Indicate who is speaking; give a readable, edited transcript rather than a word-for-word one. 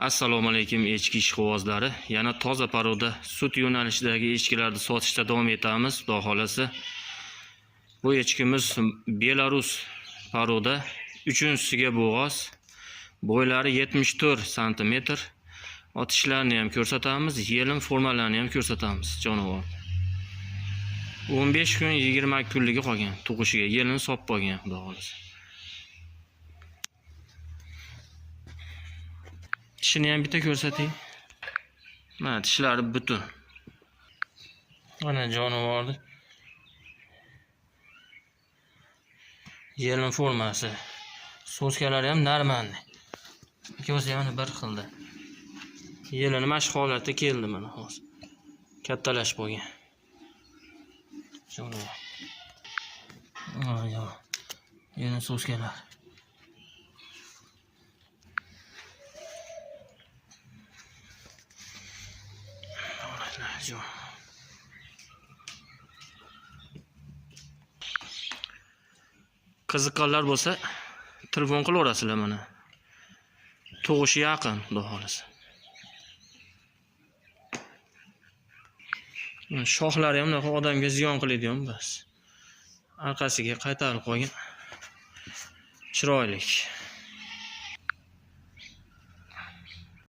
Speaker 1: Assalomu alaykum echki ishqibozlari. Yana toza paroda sut yo'nalishidagi echkilarni sotishda davom etamiz, xudo xolasa. Bu echkimiz Belarus paroda, 3-siga bo'g'oz. Bo'ylari 74 sm. Otishlarini ham ko'rsatamiz, yelin formalarini ham ko'rsatamiz jonivor. 15 kun 20 kunligi qolgan tug'ishiga, yelin sop qolgan, xudo xolasa. Tishini ham bitta ko'rsating. Mana tishlari butun. Mana jonivorni yelin formasi. So'skalari ham normalniy. Ikkovsi ham bir xilda. Yelini mana shu holatda keldi mana hozir. Kattalashib bo'lgan. Jonivor. Yo. Yelin so'skalar. Qiziqqanlar bo'lsa, telefon qilaverasizlar mana. Tug'ishi yaqin, xudo xolasa. Shoxlari ham unaqa odamga ziyon qiladigan bas. Orqasiga qaytarib qo'ygan. Chiroyli.